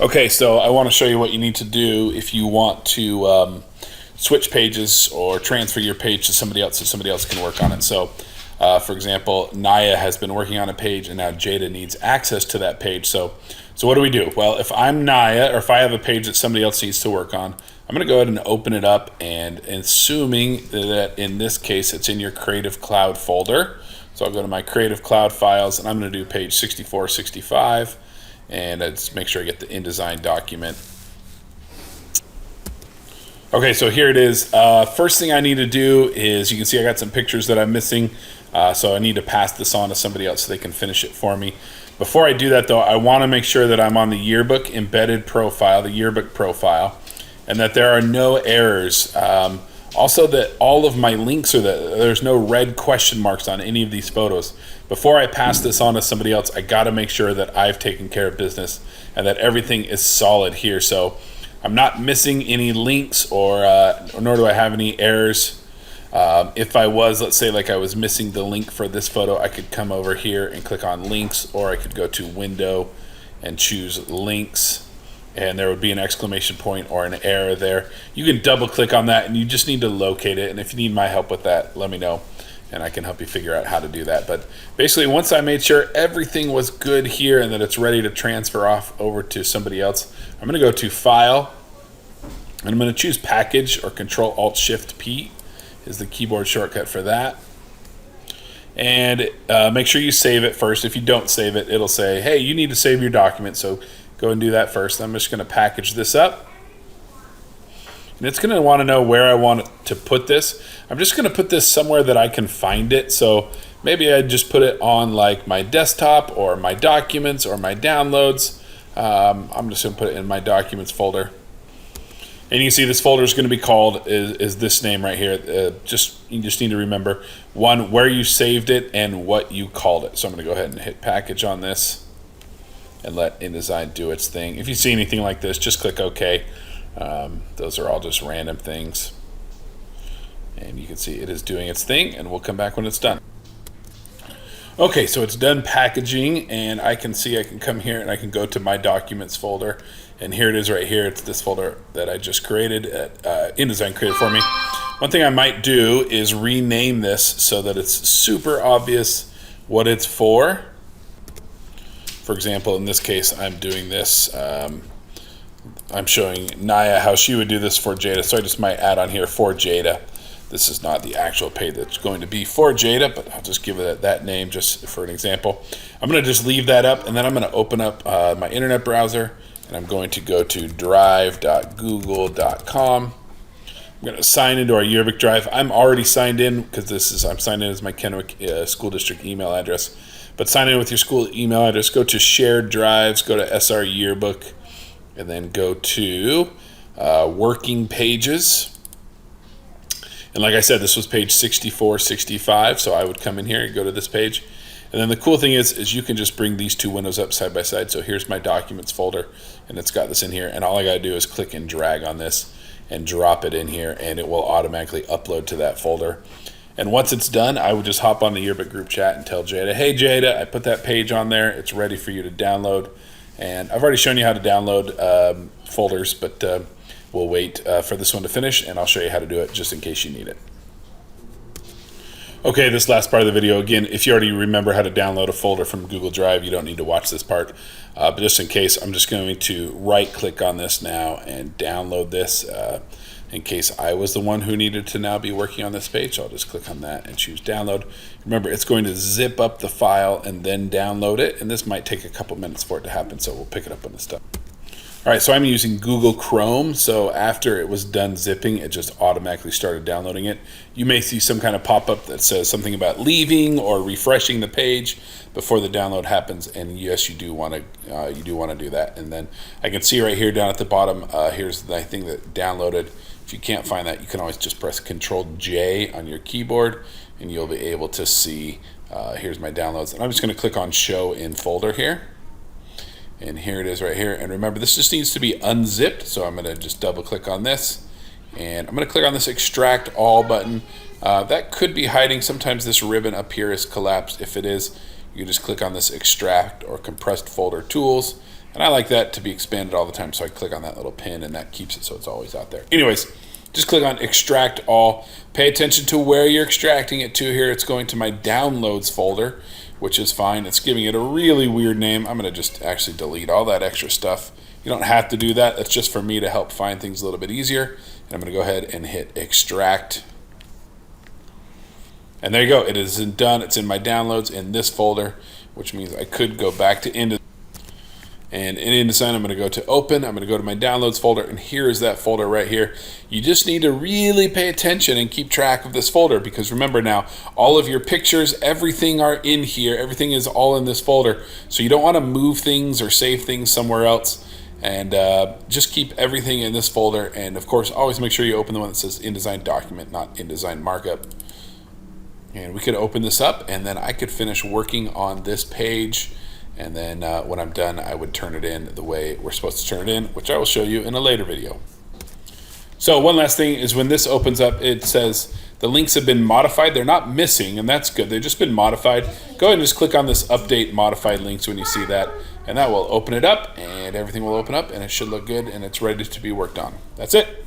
Okay, so I want to show you what you need to do if you want to switch pages or transfer your page to somebody else so somebody else can work on it. So, for example, Naya has been working on a page and now Jada needs access to that page. So what do we do? Well, if I'm Naya or if I have a page that somebody else needs to work on, I'm going to go ahead and open it up, and assuming that in this case it's in your Creative Cloud folder. So I'll go to my Creative Cloud files and I'm going to do page 6465. And let's make sure I get the InDesign document. Okay, so here it is. First thing I need to do is, you can see I got some pictures that I'm missing, so I need to pass this on to somebody else so they can finish it for me. Before I do that though, I want to make sure that I'm on the yearbook embedded profile, the yearbook profile, and that there are no errors. Also that all of my links are there's no red question marks on any of these photos. Before I pass this on to somebody else, I got to make sure that I've taken care of business and that everything is solid here. So I'm not missing any links or nor do I have any errors. If I was, let's say like I was missing the link for this photo, I could come over here and click on links, or I could go to window and choose links, and there would be an exclamation point or an error there. You can double click on that and you just need to locate it. And if you need my help with that, let me know and I can help you figure out how to do that. But basically, once I made sure everything was good here and that it's ready to transfer off over to somebody else, I'm gonna go to File and I'm gonna choose Package, or Control-Alt-Shift-P is the keyboard shortcut for that. And make sure you save it first. If you don't save it, it'll say, hey, you need to save your document. So go and do that first. I'm just going to package this up. And it's going to want to know where I want to put this. I'm just going to put this somewhere that I can find it. So maybe I just put it on like my desktop or my documents or my downloads. I'm just going to put it in my documents folder. And you can see this folder is going to be called is this name right here. You just need to remember, one, where you saved it and what you called it. So I'm going to go ahead and hit package on this and let InDesign do its thing. If you see anything like this, just click OK. Those are all just random things. And you can see it is doing its thing, and we'll come back when it's done. Okay, so it's done packaging, and I can see I can come here and I can go to my documents folder, and here it is right here. It's this folder that I just created, InDesign created for me. One thing I might do is rename this so that it's super obvious what it's for. For example, in this case, I'm doing this. I'm showing Naya how she would do this for Jada, so I just might add on here for Jada. This is not the actual page that's going to be for Jada, but I'll just give it that name just for an example. I'm going to just leave that up, and then I'm going to open up my internet browser, and I'm going to go to drive.google.com. I'm going to sign into our yearbook drive. I'm already signed in because I'm signed in as my Kennewick School District email address. But sign in with your school email address. Go to Shared Drives, go to SR Yearbook, and then go to Working Pages. And like I said, this was page 6465, so I would come in here and go to this page. And then the cool thing is you can just bring these two windows up side by side. So here's my documents folder, and it's got this in here. And all I got to do is click and drag on this and drop it in here, and it will automatically upload to that folder. And once it's done, I would just hop on the yearbook group chat and tell Jada, hey Jada, I put that page on there. It's ready for you to download. And I've already shown you how to download folders, but we'll wait for this one to finish, and I'll show you how to do it just in case you need it. Okay, this last part of the video, again, if you already remember how to download a folder from Google Drive, you don't need to watch this part. But just in case, I'm just going to right-click on this now and download this. In case I was the one who needed to now be working on this page, I'll just click on that and choose download. Remember, it's going to zip up the file and then download it, and this might take a couple minutes for it to happen, so we'll pick it up when it's done. All right, so I'm using Google Chrome, so after it was done zipping, it just automatically started downloading it. You may see some kind of pop-up that says something about leaving or refreshing the page before the download happens, and yes, you do want to do that. And then I can see right here down at the bottom, here's the thing that downloaded. If you can't find that, you can always just press Control-J on your keyboard, and you'll be able to see, here's my downloads. And I'm just going to click on Show in Folder here. And here it is right here. And remember, this just needs to be unzipped, so I'm going to just double-click on this. And I'm going to click on this Extract All button. That could be hiding. Sometimes this ribbon up here is collapsed. If it is, you just click on this Extract or Compressed Folder Tools. And And I like that to be expanded all the time, so I click on that little pin and that keeps it so it's always out there. Anyways, just click on extract all. Pay attention to where you're extracting it to here. It's going to my downloads folder, which is fine. It's giving it a really weird name. I'm gonna just actually delete all that extra stuff. You don't have to do that. That's just for me to help find things a little bit easier. And I'm gonna go ahead and hit extract. And there you go, it is done. It's in my downloads in this folder, which means I could go back to InDesign. And in InDesign, I'm going to go to open. I'm going to go to my downloads folder, and here is that folder right here. You just need to really pay attention and keep track of this folder, because remember now, all of your pictures, everything are in here. Everything is all in this folder. So you don't want to move things or save things somewhere else. And just keep everything in this folder. And of course, always make sure you open the one that says InDesign document, not InDesign markup. And we could open this up, and then I could finish working on this page. And then when I'm done, I would turn it in the way we're supposed to turn it in, which I will show you in a later video. So one last thing is when this opens up, it says the links have been modified. They're not missing, and that's good. They've just been modified. Go ahead and just click on this update modified links when you see that, and that will open it up, and everything will open up, and it should look good, and it's ready to be worked on. That's it.